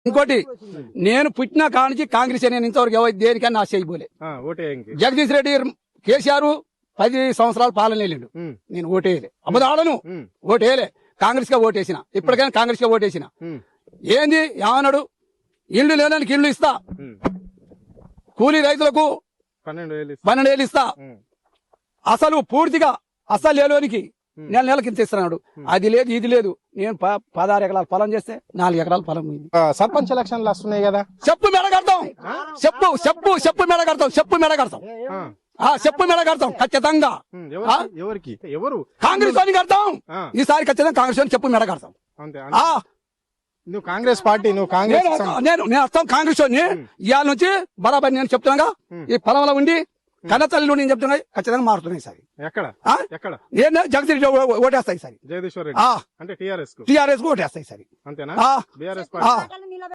ఇంకోటి నేను పుట్టిన కానించి కాంగ్రెస్ నేను ఇంతవరకు దేనికన్నా ఆశ అయిపోలే. జగదీష్ రెడ్డి కేసీఆర్ 10 సంవత్సరాలు పాలన వెళ్ళిండు. నేను ఓటేయలే, అబద్ధాలను ఓటేయలే, కాంగ్రెస్ గా ఓటేసిన. ఇప్పటికైనా కాంగ్రెస్ గా ఓటేసిన. ఏంది ఏమన్నాడు, ఇల్లు లేదానికి ఇల్లు ఇస్తా, కూలీ రైతులకు 12,000 ఇస్తా, అసలు పూర్తిగా అసలు లేలోనికి నెల కింద ఇస్తున్నాడు. అది లేదు ఇది లేదు. నేను 16 ఎకరాలు పొలం చేస్తే 4 ఎకరాలు పొలం పోయింది. సర్పంచ్ ఎలక్షన్లు వస్తున్నాయి కదా, చెప్పు మెడగడతాం, చెప్పు మెడగడతాం, చెప్పు మెడగడతాం ఖచ్చితంగా. ఎవరికి ఎవరు కాంగ్రెస్ అని కడతాం ఈసారి ఖచ్చితంగా. కాంగ్రెస్ అని చెప్పు మెడగడతాం. నువ్వు కాంగ్రెస్ పార్టీ, నువ్వు కాంగ్రెస్ నేను వస్తాం కాంగ్రెస్ ఇవాళ నుంచి బరాబర్ నేను చెప్తున్నాగా. ఈ పొలంలో ఉండి కన్నతల్లి నేను చెప్తున్నా ఖచ్చితంగా మారుతున్నాయి సార్. ఎక్కడ నేను జగదీష్ ఓటేస్తాయి సార్. జగదీశ్వర్ రెడ్డి అంటే టీఆర్ఎస్ ఓటేస్తాయి సార్. అంతేనా?